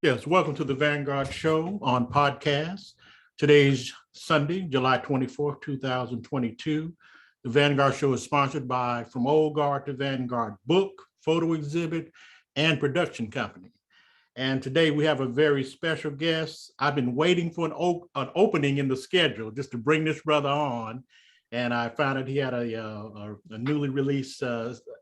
Yes, welcome to the Vanguard Show on podcast. Today's Sunday, July 24th, 2022. The Vanguard Show is sponsored by From Old Guard to Vanguard Book, Photo Exhibit, and Production Company. And today we have a very special guest. I've been waiting for an opening in the schedule just to bring this brother on. And I found that he had a newly released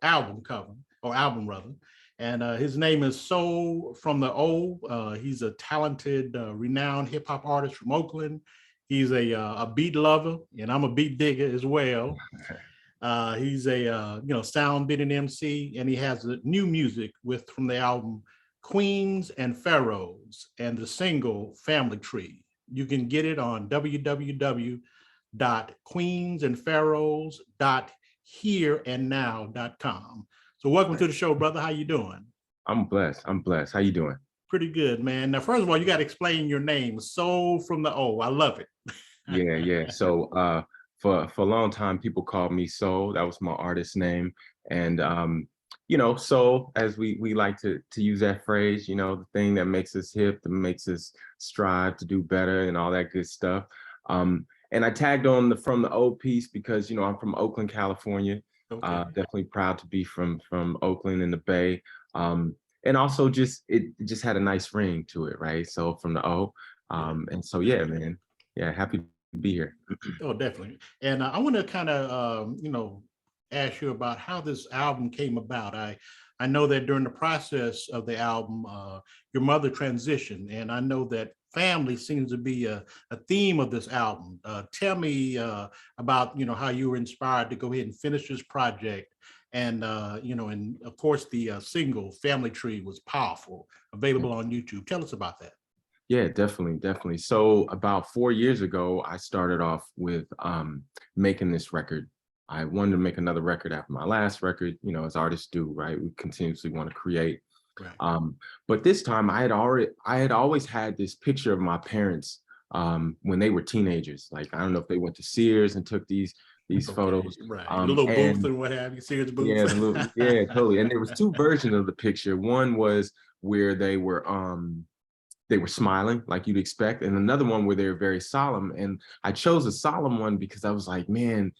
album cover, or album rather. And his name is Soul from the O. He's a talented, renowned hip hop artist from Oakland. He's a beat lover, and I'm a beat digger as well. He's a Soundbit and MC, and he has new music from the album Queens and Pharaohs and the single Family Tree. You can get it on www.queensandpharaohs.hereandnow.com. So welcome to the show, brother. How you doing? I'm blessed. How you doing? Pretty good, man. Now, first of all, you got to explain your name. Soul from the O. I love it. Yeah. So for a long time, people called me Soul. That was my artist name. And soul, as we like to use that phrase, the thing that makes us hip, that makes us strive to do better and all that good stuff. And I tagged on the From the O piece because, I'm from Oakland, California. Okay. Definitely proud to be from Oakland in the Bay. And also it just had a nice ring to it, right? So from the O. And so, yeah, man. Yeah, happy to be here. Oh, definitely. And I want to kind of, ask you about how this album came about. I know that during the process of the album, your mother transitioned, and I know that family seems to be a theme of this album. Tell me about how you were inspired to go ahead and finish this project, and and of course the single "Family Tree" was powerful, available on YouTube. Tell us about that. Yeah, definitely. So about 4 years ago, I started off with making this record. I wanted to make another record after my last record, as artists do, right? We continuously want to create. Right. But this time I had always had this picture of my parents when they were teenagers. Like, I don't know if they went to Sears and took these photos. Right. The little booth and what have you, Sears booth. Yeah, totally. And there was two versions of the picture. One was where they were smiling like you'd expect, and another one where they were very solemn. And I chose a solemn one because I was like, man,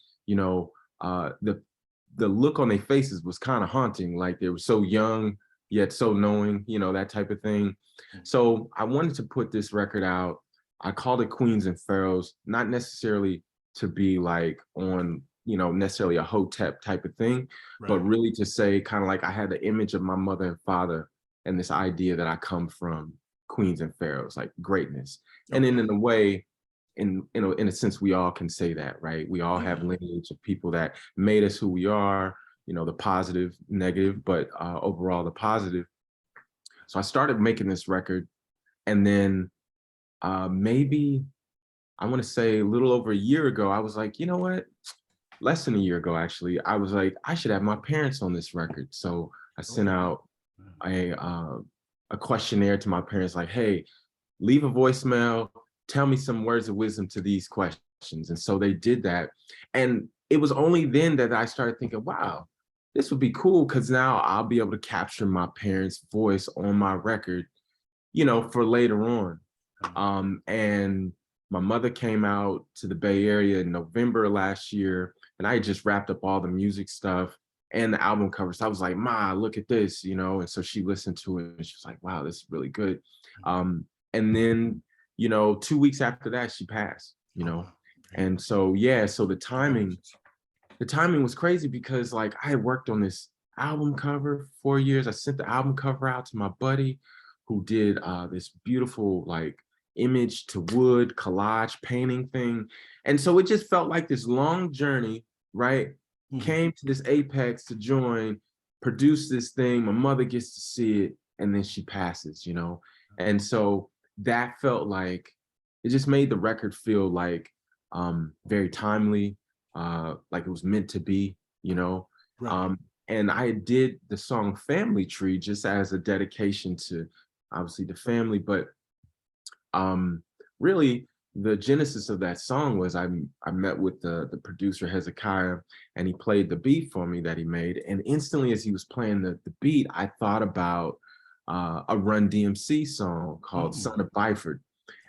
the look on their faces was kind of haunting. Like, they were so young yet so knowing, that type of thing. So I wanted to put this record out. I called it Queens and Pharaohs, not necessarily to be like on necessarily a hotep type of thing, right, but really to say kind of like I had the image of my mother and father and this idea that I come from Queens and Pharaohs, like greatness. Okay. And then in a way, in a sense, we all can say that, right? We all have lineage of people that made us who we are, the positive, negative, but overall the positive. So I started making this record, and then maybe I want to say a little over a year ago, I was like, you know what? Less than a year ago, actually, I was like, I should have my parents on this record. So I sent out a questionnaire to my parents, like, hey, leave a voicemail, tell me some words of wisdom to these questions. And so they did that. And it was only then that I started thinking, wow, this would be cool, because now I'll be able to capture my parents' voice on my record, for later on. And my mother came out to the Bay Area in November last year, and I had just wrapped up all the music stuff and the album cover. So I was like, Ma, look at this, and so she listened to it and she was like, wow, this is really good. And then, 2 weeks after that, she passed, and so, yeah, so the timing was crazy, because like I had worked on this album cover for 4 years. I sent the album cover out to my buddy who did this beautiful like image to wood collage painting thing. And so it just felt like this long journey, right? Came to this apex to join, produce this thing. My mother gets to see it, and then she passes, And so that felt like, it just made the record feel like very timely, like it was meant to be, Right. And I did the song Family Tree just as a dedication to obviously the family, but really the genesis of that song was I met with the producer Hezekiah, and he played the beat for me that he made. And instantly as he was playing the beat, I thought about a Run DMC song called Son of Byford.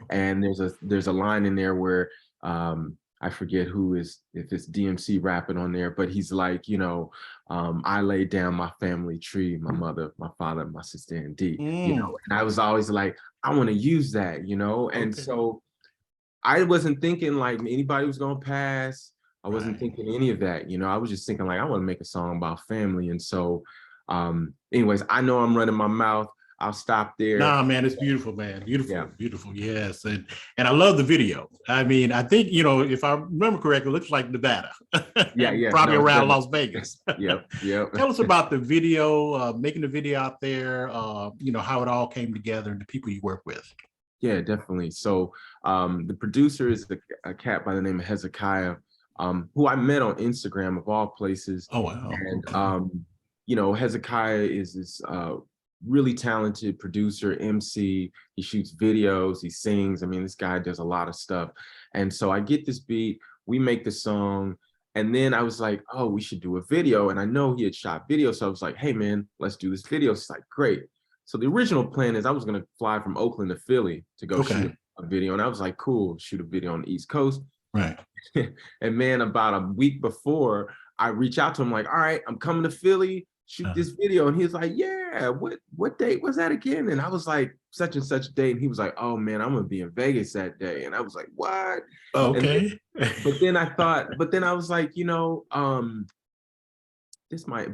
Okay. And there's a line in there where I forget if it's DMC rapping on there, but he's like, I laid down my family tree, my mother, my father, my sister, and D, Mm, and I was always like, I want to use that, and okay. so I wasn't thinking like anybody was gonna pass. I wasn't Right. thinking any of that, I was just thinking like, I want to make a song about family. And so, anyways, I know I'm running my mouth. I'll stop there. Nah, man, it's beautiful, man. Beautiful, Yeah. beautiful. Yes. And I love the video. I mean, I think, if I remember correctly, it looks like Nevada. Yeah, yeah. Probably No, around Las Vegas. Yep, yep. Tell us about the video, making the video out there, how it all came together and the people you work with. Yeah, definitely. So the producer is a cat by the name of Hezekiah, who I met on Instagram of all places. Oh, wow. And Okay. Hezekiah is this really talented producer, MC. He shoots videos, he sings. I mean, this guy does a lot of stuff. And so I get this beat, we make the song, and then I was like, oh, we should do a video. And I know he had shot video, so I was like, hey man, let's do this video. It's like, great. So the original plan is I was gonna fly from Oakland to Philly to go shoot Okay. a video. And I was like, cool, shoot a video on the East Coast. Right. And man, about a week before, I reach out to him like, all right, I'm coming to Philly, shoot this video. And he's like, yeah, what date was that again? And I was like, such and such date. And he was like, oh man, I'm gonna be in Vegas that day. And I was like, what? Okay. But then I was like,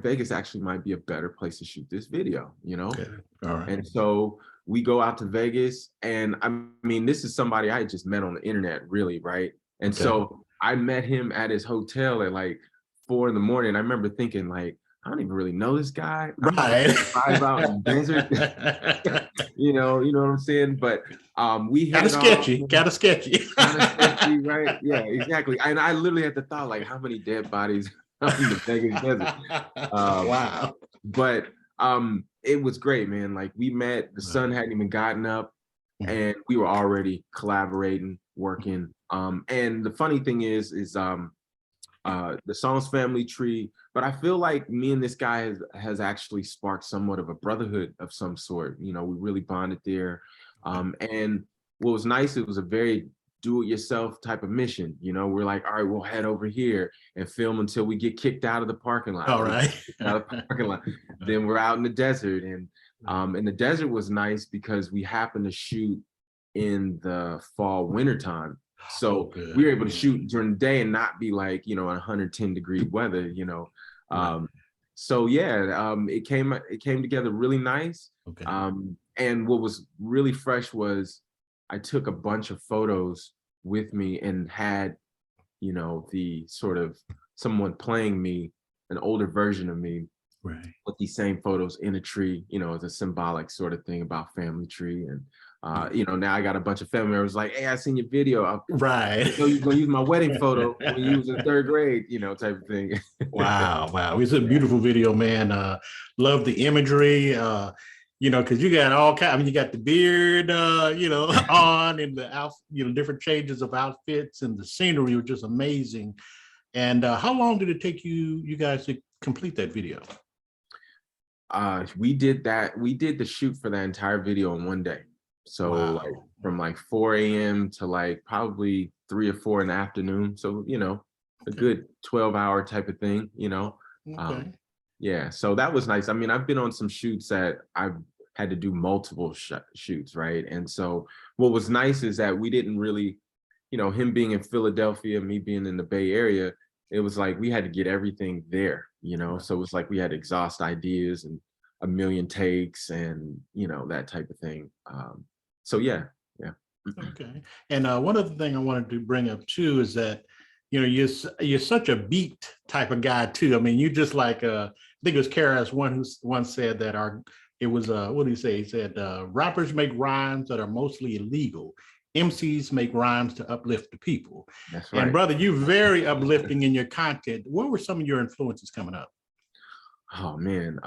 Vegas actually might be a better place to shoot this video, Okay. All right. And so we go out to Vegas, and I mean, this is somebody I just met on the internet, really, right? And Okay. so I met him at his hotel at like 4 in the morning. I remember thinking like, I don't even really know this guy. I'm about to drive out in the desert. you know what I'm saying? But we hit Kind of sketchy, kind of sketchy. kind of sketchy, right? Yeah, exactly. And I literally had to thought like, how many dead bodies out in the Vegas desert? Wow. But it was great, man. Like we met, the sun hadn't even gotten up, and we were already collaborating, working. And the funny thing is the song's Family Tree, but I feel like me and this guy has actually sparked somewhat of a brotherhood of some sort. We really bonded there. And what was nice, it was a very do-it-yourself type of mission. We're like, all right, we'll head over here and film until we get kicked out of the parking lot. All right. Out of the parking lot. Then we're out in the desert, and the desert was nice because we happened to shoot in the fall winter time. So we were able to shoot during the day and not be like, 110-degree weather, So yeah, it came together really nice. Okay. And what was really fresh was I took a bunch of photos with me and had, the sort of someone playing me, an older version of me, Right. with these same photos in a tree, as a symbolic sort of thing about family tree. And now I got a bunch of family members like, hey, I seen your video. Right. You're gonna use my wedding photo when you was in 3rd grade, type of thing. Wow. It's a beautiful video, man. Love the imagery. Because you got all kind. I mean, you got the beard, on, and the outfit, different changes of outfits, and the scenery was just amazing. And how long did it take you guys to complete that video? We did the shoot for that entire video in one day. So like from like 4 a.m. to like probably 3 or 4 in the afternoon. So, a good 12-hour type of thing, Okay. Yeah, so that was nice. I mean, I've been on some shoots that I've had to do multiple shoots, right? And so what was nice is that we didn't really, him being in Philadelphia, me being in the Bay Area, it was like we had to get everything there, So it was like we had to exhaust ideas and a million takes and, that type of thing. So yeah. Okay. And one other thing I wanted to bring up too is that, you're such a beat type of guy too. I mean, you just like I think it was Karas one who once said that what did he say? He said rappers make rhymes that are mostly illegal. MCs make rhymes to uplift the people. That's right. And brother, you're very uplifting in your content. What were some of your influences coming up? Oh man,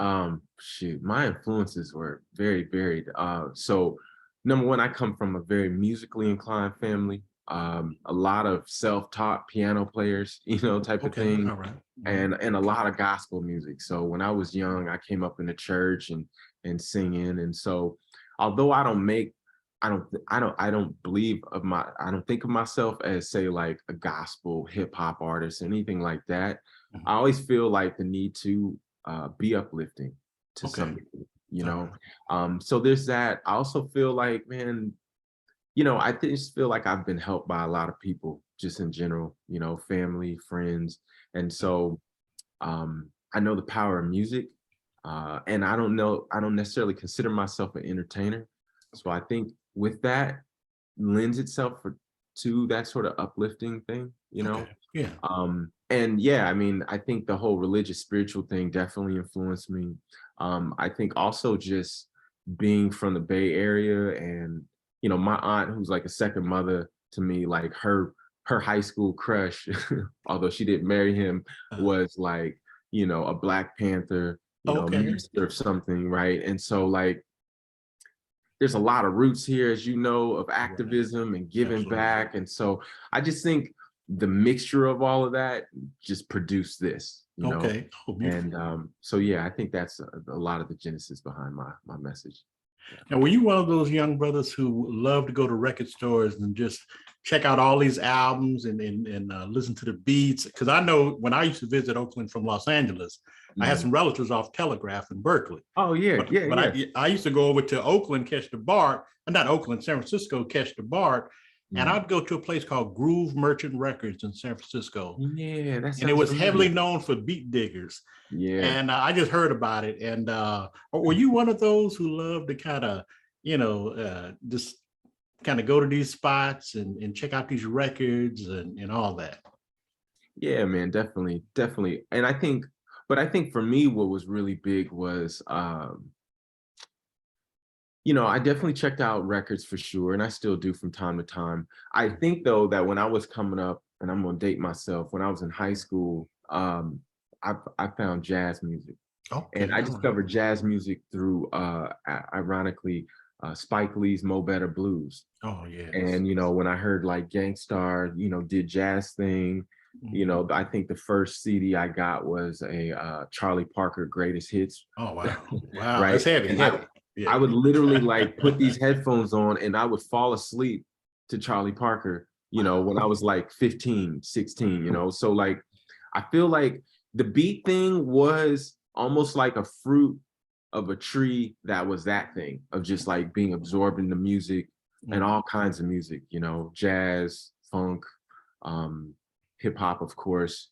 shoot, my influences were very varied. So number one, I come from a very musically inclined family. A lot of self-taught piano players, type of thing. All right. And a lot of gospel music. So when I was young, I came up in the church and and singing. And so although I don't think of myself as, say, like a gospel hip hop artist, anything like that. Mhm. I always feel like the need to be uplifting to Okay. some degree, you All know. right. So there's that. I also feel like, man, I just feel like I've been helped by a lot of people just in general, family, friends. And so I know the power of music. And I don't necessarily consider myself an entertainer. So I think with that lends itself to that sort of uplifting thing, Okay. Yeah. And yeah, I mean, I think the whole religious spiritual thing definitely influenced me. I think also just being from the Bay Area, and my aunt, who's like a second mother to me, like her high school crush, although she didn't marry him, Uh, was like, a Black Panther, okay. minister or something, right? And so like there's a lot of roots here, as you know, of Right. activism and giving Absolutely. back. And so I just think the mixture of all of that just produced this, Okay. Oh, and beautiful. so yeah, I think that's a lot of the genesis behind my message. Yeah. Now, were you one of those young brothers who love to go to record stores and just check out all these albums and listen to the beats? Because I know when I used to visit Oakland from Los Angeles, I had Mhm. some relatives off Telegraph in Berkeley. Oh yeah, But yeah, but yeah. I used to go over to Oakland, catch the BART, not Oakland, San Francisco, catch the BART, and Mhm. I'd go to a place called Groove Merchant Records in San Francisco, Yeah, that and it sounds was heavily familiar. known for beat diggers. Yeah. And I just heard about it. And were you one of those who loved to kind of, just kind of go to these spots and check out these records and all that? Yeah, man, definitely, definitely. And I think for me, what was really big was, I definitely checked out records for sure, and I still do from time to time. I think though that when I was coming up, and I'm gonna date myself, when I was in high school, I found jazz music, and Okay, I all right. discovered jazz music through, ironically, Spike Lee's Mo Better Blues. Oh, yes. And when I heard like Gangstar, did jazz thing, Mhm. I think the first CD I got was a Charlie Parker Greatest Hits, Oh, wow. Wow. right? That's heavy, And heavy. I Yeah. would literally like put these headphones on and I would fall asleep to Charlie Parker, when I was like 15, 16, So like I feel like the beat thing was almost like a fruit of a tree that was that thing of just like being absorbed in the music and Mhm. all kinds of music, jazz, funk, um, hip hop, of course,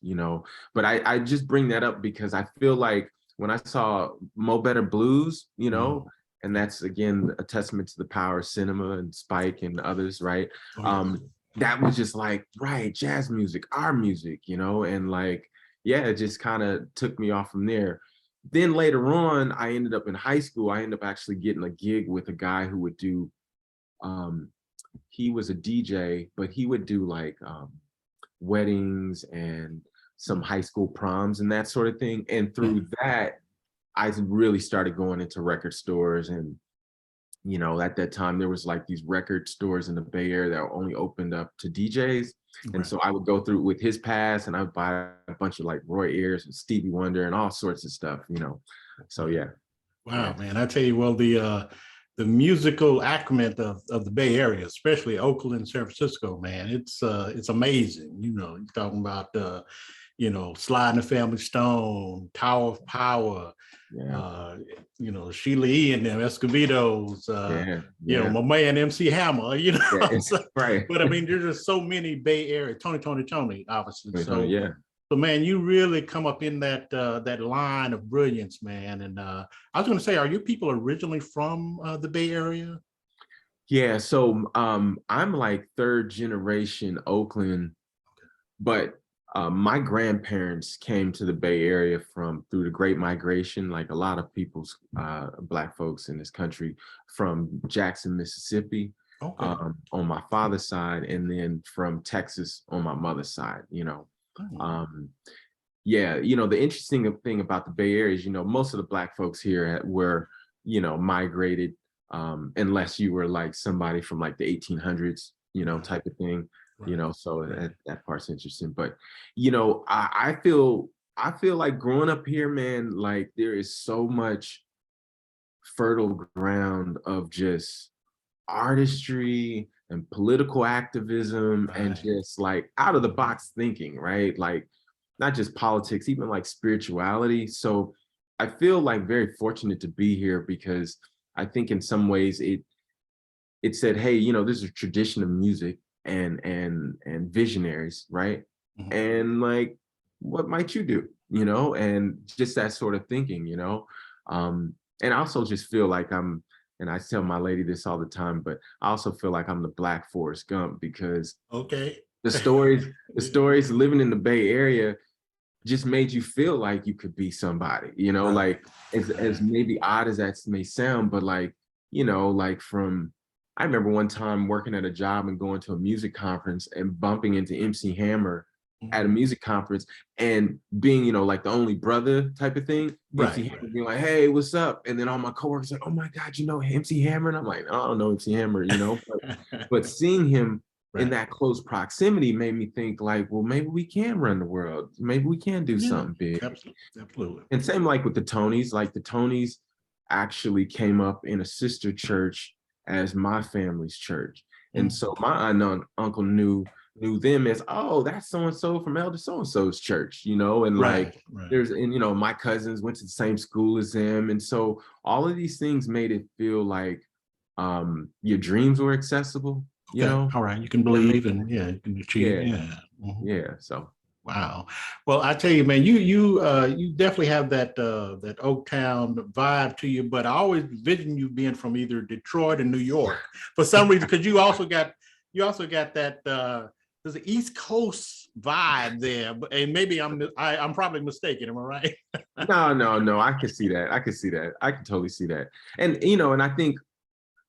But I just bring that up because I feel like when I saw Mo Better Blues, Mhm. and Yeah. that's again a testament to the power of cinema and Spike and others, right? Oh, yes. That was just like, right, jazz music, our music, and like, yeah, it just kind of took me off from there. Then later on, I ended up in high school. I ended up actually getting a gig with a guy who would do, um, he was a DJ, but he would do like weddings and some high school proms and that sort of thing. And Yeah. through that, I really started going into record stores. And at that time there was like these record stores in the Bay Area that were only opened up to DJs. And Right. so I would go through with his pass and I would buy a bunch of like Roy Ayers and Stevie Wonder and all sorts of stuff. So Right. yeah, Wow, yeah. man. I tell you, well, the musical acumen of the Bay Area, especially Oakland, San Francisco, man, it's amazing. You're talking about Sly and the Family Stone, Tower of Power, Yeah, uh, Sheila E. and them, Escovedos, yeah, yeah, my man MC Hammer, yeah. so, Right. but I mean, there's just so many Bay Area, Tony, obviously. So, Yeah. so man, you really come up in that line of brilliance, man. And I was going to say, are you people originally from the Bay Area? Yeah. So I'm like third generation Oakland, but my grandparents came to the Bay Area through the Great Migration, like a lot of people's Black folks in this country, from Jackson, Mississippi, Okay. on my father's side, and then from Texas on my mother's side. Hmm. Um, yeah, the interesting thing about the Bay Area is, most of the Black folks here were, migrated, unless you were like somebody from like the 1800s, Right. type of thing, Right. so Right. that part's interesting. But, I feel like growing up here, man, like there is so much fertile ground of just artistry and political activism and just like out of the box thinking, right? Like not just politics, even like spirituality. So I feel like very fortunate to be here because I think in some ways it said, hey, you know, there's a tradition of music and visionaries, right? Mhm. And like, what might you do? You know, and just that sort of thinking, you know. And I also just feel like and I tell my lady this all the time, but I also feel like I'm the Black Forrest Gump because Okay. the stories living in the Bay Area just made you feel like you could be somebody, you know, Right. like as maybe odd as that may sound, but like, you know, like I remember one time working at a job and going to a music conference and bumping into MC Hammer at a music conference and being, you know, like the only brother type of thing. MC Right. Hammer being like, hey, what's up? And then all my coworkers like, oh my God, you know MC Hammer? And I'm like, I don't know MC Hammer, you know, but seeing him in Right. that close proximity made me think like, well, maybe we can run the world. Maybe we can do Yeah, something big. absolutely. Absolutely. And same like with the Tonys, like the Tonys actually came up in a sister church as my family's church. And so my uncle knew them as, oh, that's so-and-so from Elder so-and-so's church, you know, and like Right. and you know, my cousins went to the same school as them. And so all of these things made it feel like your dreams were accessible, you Okay. know? All right. You can believe and yeah, you can achieve. Yeah, Yeah. Mhm. yeah. So Wow. Well, I tell you, man, you definitely have that Oaktown vibe to you, but I always envision you being from either Detroit or New York for some reason, because you also got that there's an East Coast vibe there, and maybe I'm probably mistaken. Am I right? no, I can see that. I can see that. I can totally see that. And you know, and I think,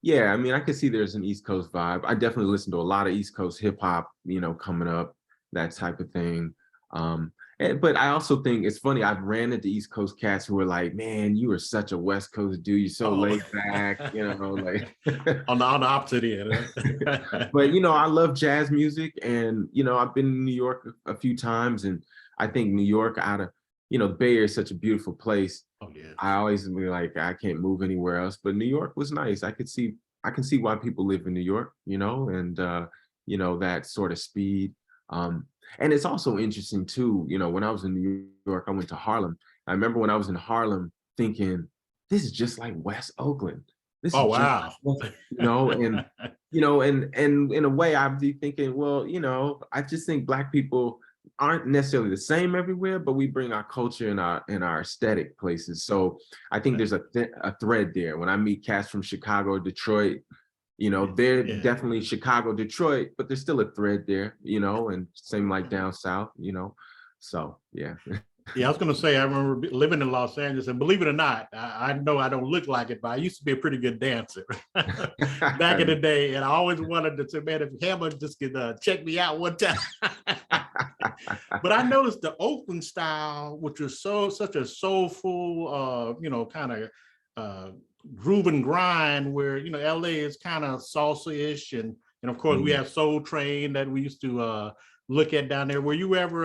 yeah, I mean, I can see there's an East Coast vibe. I definitely listen to a lot of East Coast hip hop, you know, coming up, that type of thing. But I also think it's funny. I've ran into East Coast cats who were like, "Man, you are such a West Coast dude. You're so Oh, laid back," you know, like. on the opposite end. But you know, I love jazz music, and you know, I've been in New York a few times, and I think New York, out of you know, the Bay Area is such a beautiful place. Oh yeah. I always be like, I can't move anywhere else. But New York was nice. I can see why people live in New York, you know, and you know, that sort of speed. And it's also interesting too, you know, when I was in New York, I went to Harlem. I remember when I was in Harlem thinking, this is just like West Oakland. This Oh is just wow. you know, and you know, and in a way I'd be thinking, well, you know, I just think Black people aren't necessarily the same everywhere, but we bring our culture and our aesthetic places. So I think there's a thread there. When I meet cats from Chicago or Detroit, you know, they're Yeah. definitely Chicago, Detroit, but there's still a thread there, you know, and same like down south, you know. So yeah. Yeah, I was going to say, I remember living in Los Angeles, and believe it or not, I know I don't look like it, but I used to be a pretty good dancer back in the day. And I always wanted to say, man, if Hammer just could check me out one time. But I noticed the Oakland style, which was such a soulful, you know, kind of groove and grind, where, you know, LA is kind of salsa-ish. And of course, we have Soul Train that we used to look at down there. Were you ever,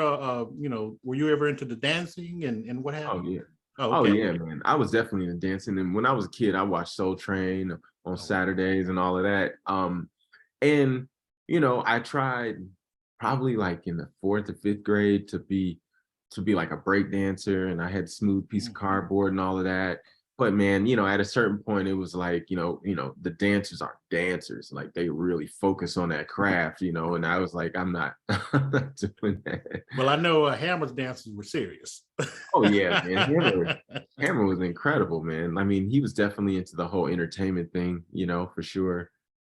you know, were you ever into the dancing and what have Oh you? yeah. Oh, Oh okay. yeah, man. I was definitely into dancing. And when I was a kid, I watched Soul Train on Oh, wow. Saturdays and all of that. And you know, I tried probably like in the fourth or fifth grade to be like a break dancer, and I had smooth piece of Mm. cardboard and all of that. But man, you know, at a certain point, it was like, the dancers are dancers, like they really focus on that craft, you know. And I was like, I'm not doing that. Well, I know Hammer's dances were serious. Oh yeah, man. Hammer was incredible, man. I mean, he was definitely into the whole entertainment thing, you know, for sure.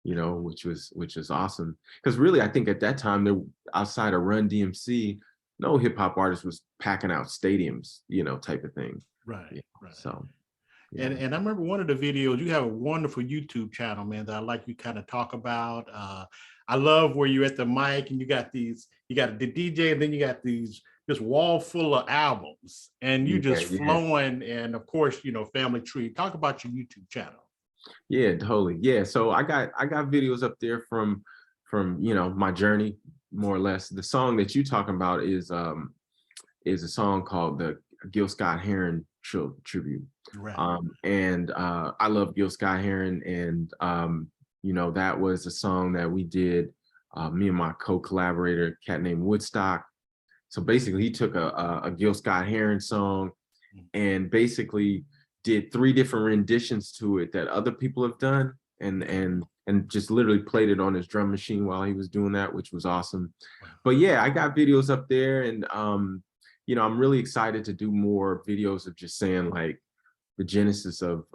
You know, which was awesome. Because really, I think at that time, there outside of Run DMC, no hip hop artist was packing out stadiums, you know, type of thing. Right, Yeah. right. So yeah. And I remember one of the videos, you have a wonderful YouTube channel, man, that I like you kind of talk about. I love where you're at the mic and you got the DJ, and then you got this wall full of albums and you Yeah, just yeah. flowing. And of course, you know, Family Tree. Talk about your YouTube channel. Yeah, totally. Yeah. So I got videos up there from you know, my journey, more or less. The song that you talking about is a song called the Gil Scott Heron tribute. Right. And I love Gil Scott Heron, and you know, that was a song that we did, me and my co-collaborator, a cat named Woodstock. So basically, he took a Gil Scott Heron song and basically did 3 different renditions to it that other people have done, and just literally played it on his drum machine while he was doing that, which was awesome. Wow. But yeah, I got videos up there, and you know, I'm really excited to do more videos of just saying like the genesis of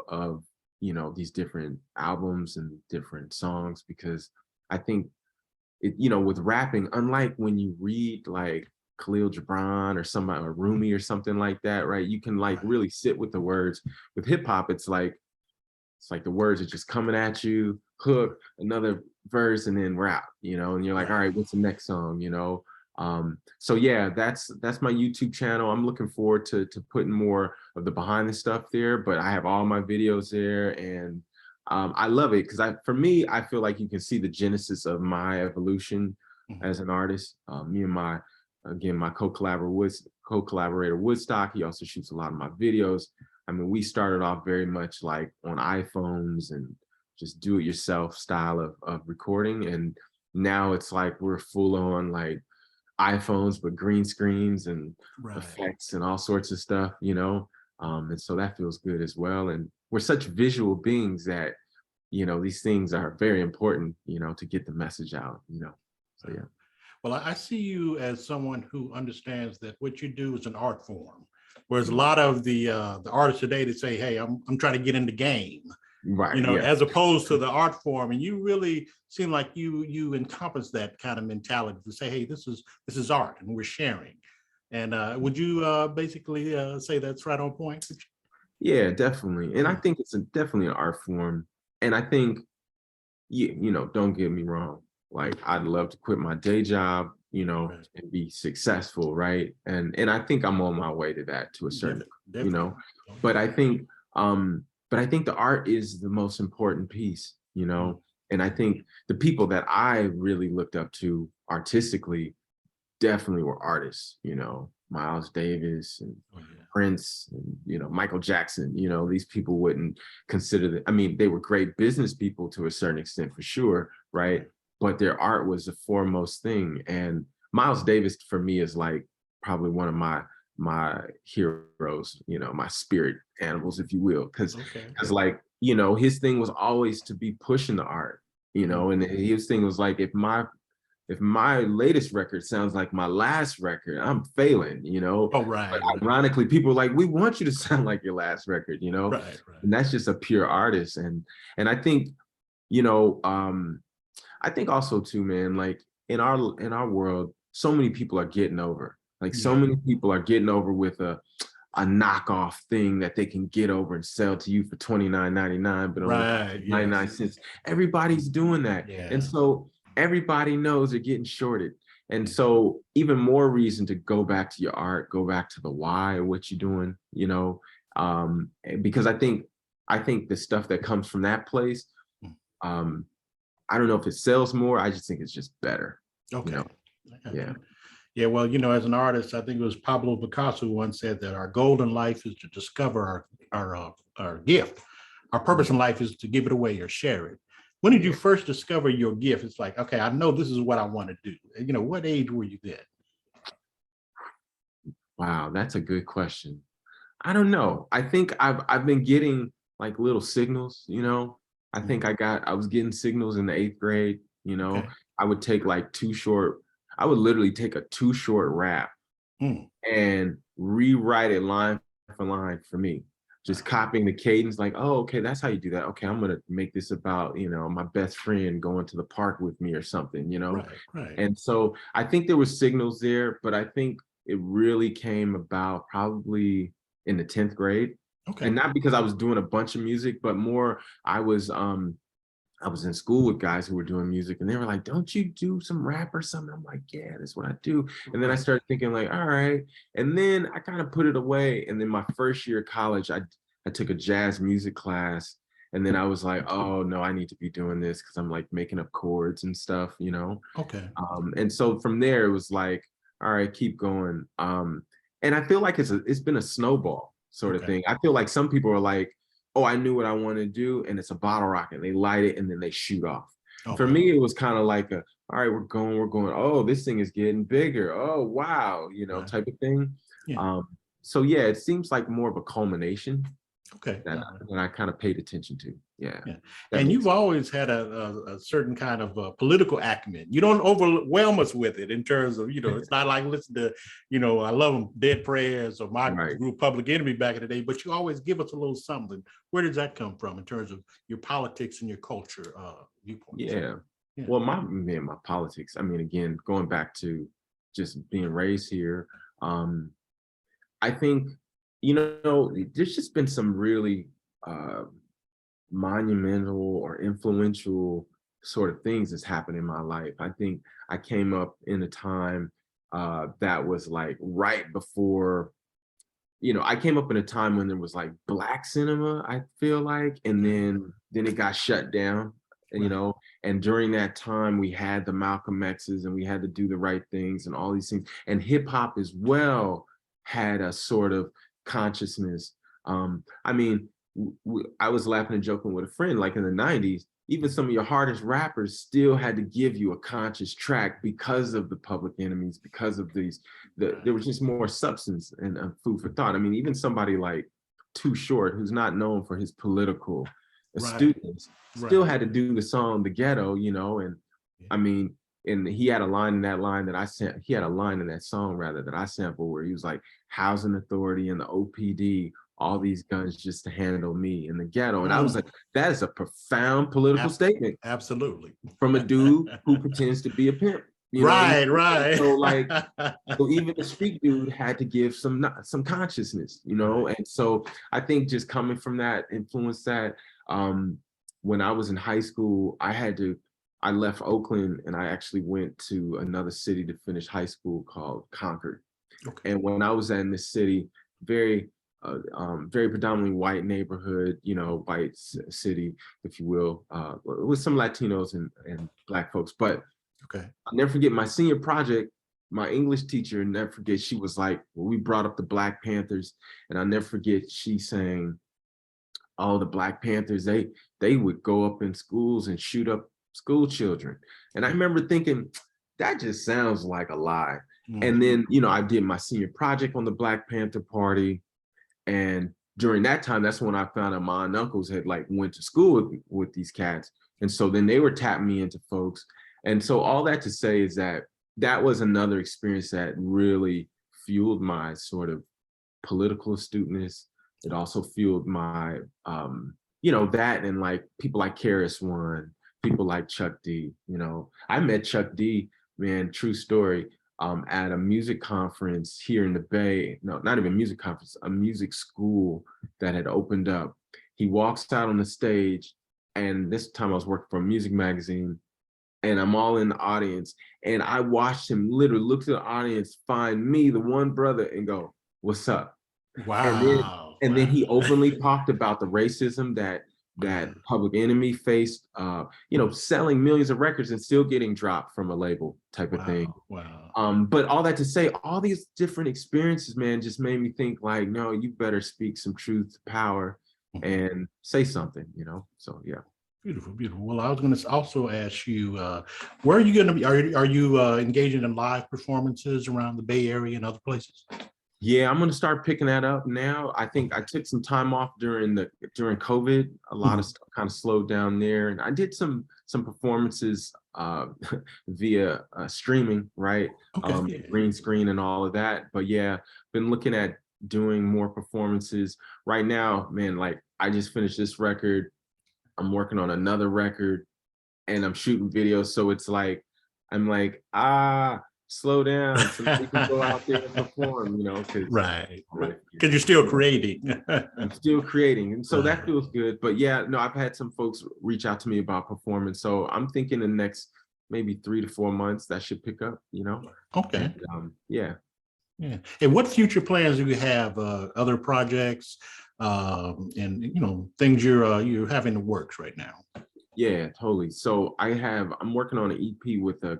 you know, these different albums and different songs, because I think it, you know, with rapping, unlike when you read like Khalil Gibran or somebody, or Rumi or something like that, right? You can like really sit with the words. With hip hop, it's like the words are just coming at you, hook, another verse, and then we're out, you know, and you're like, all right, what's the next song, you know? So yeah, that's my YouTube channel. I'm looking forward to putting more of the behind the stuff there, but I have all my videos there, and I love it because for me, I feel like you can see the genesis of my evolution as an artist. Me and my co-collaborator Woodstock, he also shoots a lot of my videos. I mean, we started off very much like on iPhones and just do it yourself style of recording. And now it's like we're full on like iPhones, but green screens and effects and all sorts of stuff, you know? And so that feels good as well. And we're such visual beings that, you know, these things are very important, you know, to get the message out, you know? So, yeah. Well, I see you as someone who understands that what you do is an art form. Whereas a lot of the artists today that say, "Hey, I'm trying to get in the game," Right. you know, Yeah. as opposed to the art form, and you really seem like you encompass that kind of mentality to say, "Hey, this is art, and we're sharing." And would you basically say that's right on point? Yeah, definitely. And I think it's definitely an art form. And I think, you know, don't get me wrong. Like, I'd love to quit my day job, you know, and be successful, right? And I think I'm on my way to that to a certain, you know. But I think, the art is the most important piece, you know. And I think the people that I really looked up to artistically definitely were artists, you know, Miles Davis and Prince, and, you know, Michael Jackson. You know, these people wouldn't consider that. I mean, they were great business people to a certain extent, for sure, right? But their art was the foremost thing. And Miles Davis, for me, is like probably one of my heroes, you know, my spirit animals, if you will, because like, you know, his thing was always to be pushing the art, you know, and his thing was like, if my latest record sounds like my last record, I'm failing, you know? But ironically, people are like, we want you to sound like your last record, you know? And that's just a pure artist. And I think, you know, I think also too, man, like in our world, so many people are getting over. Like so many people are getting over with a knockoff thing that they can get over and sell to you for $29.99, but only 99 cents. Everybody's doing that. And so everybody knows they're getting shorted. And so even more reason to go back to your art, go back to the why of what you're doing, you know, because I think the stuff that comes from that place, I don't know if it sells more. I just think it's just better. You know? Yeah. Yeah, well, you know, as an artist, I think it was Pablo Picasso who once said that our goal in life is to discover our gift. Our purpose in life is to give it away or share it. When did you first discover your gift? It's like, okay, I know this is what I want to do. You know, what age were you then? Wow, that's a good question. I don't know. I think I've been getting like little signals, you know. I think I was getting signals in the 8th grade, you know. I would take like I would literally take a 2 short rap and rewrite it line for line for me. Just copying the cadence, like, oh, okay, that's how you do that. Okay, I'm gonna make this about, you know, my best friend going to the park with me or something, you know. And so I think there were signals there, but I think it really came about probably in the 10th grade. And not because I was doing a bunch of music, but more I was in school with guys who were doing music, and they were like, don't you do some rap or something? I'm like, yeah, that's what I do. And then I started thinking like, all right. And then I kind of put it away. And then my first year of college, I took a jazz music class. And then I was like, oh no, I need to be doing this because I'm like making up chords and stuff, you know? And so from there, it was like, all right, keep going. And I feel like it's been a snowball. sort of thing. I feel like some people are like, oh, I knew what I want to do, and it's a bottle rocket. They light it and then they shoot off. For me, it was kind of like a, all right, we're going. Oh, this thing is getting bigger. Oh, wow, type of thing. Yeah. So yeah, it seems like more of a culmination Okay. that I kind of paid attention to. Yeah. And you've always had a certain kind of political acumen. You don't overwhelm us with it in terms of, it's not like listen to, I love them, Dead Prayers or my group Public Enemy back in the day, but you always give us a little something. Where does that come from in terms of your politics and your culture viewpoints? Yeah. Well, my politics, I mean, again, going back to just being raised here, I think, there's just been some really monumental or influential sort of things that's happened in my life. I think I came up in a time that was like right before, I came up in a time when there was like Black cinema, I feel like, and then it got shut down. And, and during that time we had the Malcolm X's and we had to do the right things and all these things. And hip hop as well had a sort of consciousness. I mean, I was laughing and joking with a friend, like in the 90s, even some of your hardest rappers still had to give you a conscious track because of the Public Enemies, because of there was just more substance and food for thought. I mean, even somebody like Too Short, who's not known for his political astuteness, still had to do the song The Ghetto, and I mean, and he had a line in that song that I sampled where he was like, housing authority and the OPD, all these guns just to handle me in the ghetto. And I was like, that is a profound political statement. Absolutely. From a dude who pretends to be a pimp. Right. So like, so even the street dude had to give some consciousness, And so I think just coming from that influenced that. When I was in high school, I left Oakland and I actually went to another city to finish high school called Concord. Okay. And when I was in this city, very predominantly white neighborhood, white city, if you will, with some Latinos and Black folks. But I'll never forget my senior project, my English teacher, never forget, she was like, well, we brought up the Black Panthers, and I'll never forget she saying, oh, the Black Panthers, they would go up in schools and shoot up school children. And I remember thinking, that just sounds like a lie. And then, I did my senior project on the Black Panther Party. And during that time, that's when I found out my aunt and uncles had like went to school with these cats. And so then they were tapping me into folks. And so all that to say is that was another experience that really fueled my sort of political astuteness. It also fueled my, that and like people like Karis One, people like Chuck D. I met Chuck D, man, true story, at a music conference here in the Bay. No, not even a music conference, a music school that had opened up. He walks out on the stage, and this time I was working for a music magazine, and I'm all in the audience, and I watched him literally look to the audience, find me, the one brother, and go, "What's up?" Wow. And then he openly talked about the racism that Public Enemy faced, selling millions of records and still getting dropped from a label type of thing. Wow. But all that to say, all these different experiences, man, just made me think like, no, you better speak some truth to power and say something, So yeah. Beautiful, beautiful. Well, I was going to also ask you, where are you going to be? Are you engaging in live performances around the Bay Area and other places? Yeah, I'm going to start picking that up now. I think I took some time off during COVID. A lot of stuff kind of slowed down there, and I did some performances via streaming, right? Green screen and all of that. But yeah, been looking at doing more performances right now. Man, like I just finished this record. I'm working on another record, and I'm shooting videos. So it's like I'm like slow down so we can go out there and perform, right, because you're still creating. I'm still creating, and so that feels good. But yeah, no, I've had some folks reach out to me about performance, so I'm thinking the next maybe 3 to 4 months that should pick up, Okay. And, yeah. And what future plans do you have? Other projects and things you're having in the works right now? Yeah, totally. So I'm working on an EP with a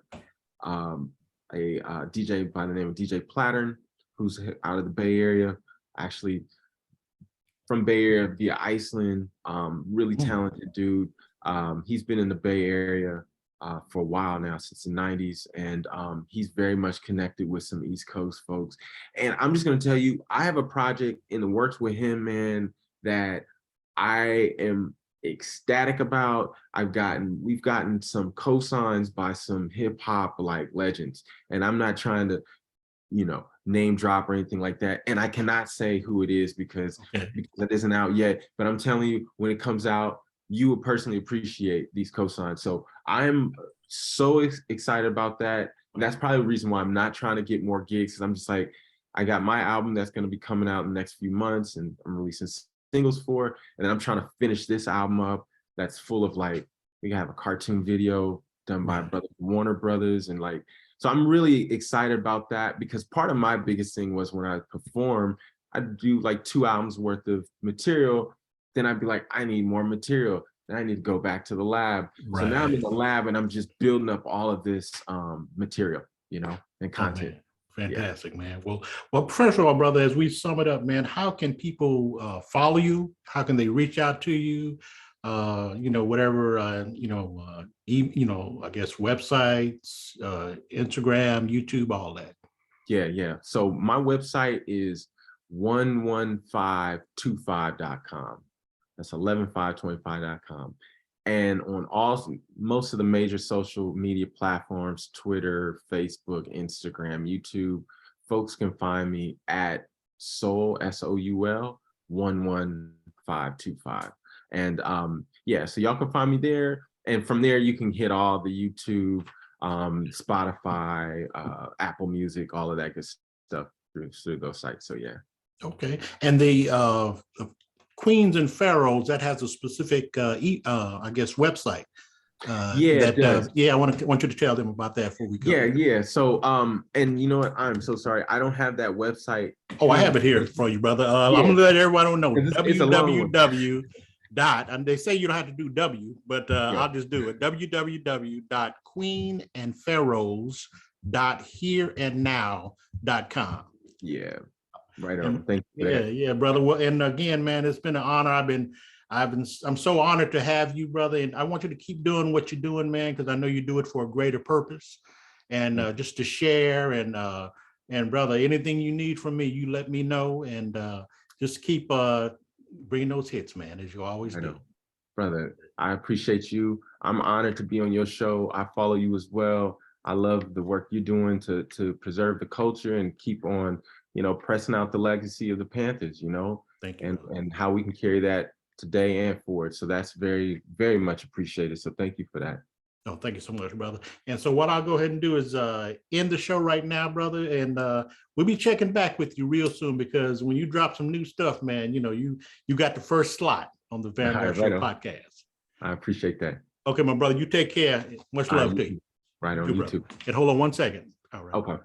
DJ by the name of DJ Plattern, who's out of the Bay Area. Actually from Bay Area via Iceland, really talented dude. He's been in the Bay Area for a while now, since the 90s, and he's very much connected with some East Coast folks. And I'm just gonna tell you, I have a project in the works with him, man, that I am ecstatic about. We've gotten some cosigns by some hip hop like legends, and I'm not trying to, name drop or anything like that. And I cannot say who it is because that isn't out yet. But I'm telling you, when it comes out, you will personally appreciate these cosigns. So I'm so excited about that. And that's probably the reason why I'm not trying to get more gigs, because I'm just like, I got my album that's going to be coming out in the next few months, and I'm releasing singles for, and then I'm trying to finish this album up that's full of like, we have a cartoon video done by Warner Brothers, and like, so I'm really excited about that, because part of my biggest thing was when I perform, I'd do like 2 albums worth of material, then I'd be like, I need more material, then I need to go back to the lab. So now I'm in the lab and I'm just building up all of this material, and content. Fantastic, man. Well, first of all, brother, as we sum it up, man, how can people follow you? How can they reach out to you? Whatever, I guess websites, Instagram, YouTube, all that. Yeah. So my website is 11525.com. That's 11525.com. And on most of the major social media platforms, Twitter, Facebook, Instagram, YouTube, folks can find me at Soul, SOUL 11525. And so y'all can find me there. And from there, you can hit all the YouTube, Spotify, Apple Music, all of that good stuff through those sites. So yeah. Okay. And the Queens and Pharaohs, that has a specific, website. It does. I want you to tell them about that before we go. Yeah. So, and you know what? I'm so sorry. I don't have that website. Oh, I have it here for you, brother. I'm gonna let everyone know. www. And they say you don't have to do W, but I'll just do it. www.queenandpharaohs.hereandnow.com. Yeah. Right on. Thank you. Yeah, brother. Well, and again, man, it's been an honor. I'm so honored to have you, brother. And I want you to keep doing what you're doing, man, because I know you do it for a greater purpose, and just to share. And brother, anything you need from me, you let me know, and just keep bringing those hits, man, as you always do. Brother, I appreciate you. I'm honored to be on your show. I follow you as well. I love the work you're doing to preserve the culture and keep on, pressing out the legacy of the Panthers, Thank you, and how we can carry that today and forward. So that's very, very much appreciated. So thank you for that. No, thank you so much, brother. And so what I'll go ahead and do is end the show right now, brother. And we'll be checking back with you real soon, because when you drop some new stuff, man, you got the first slot on the Vanguard Show podcast. I appreciate that. Okay, my brother, you take care. Much love to you. Right on, you too. And hold on one second. All right. Okay.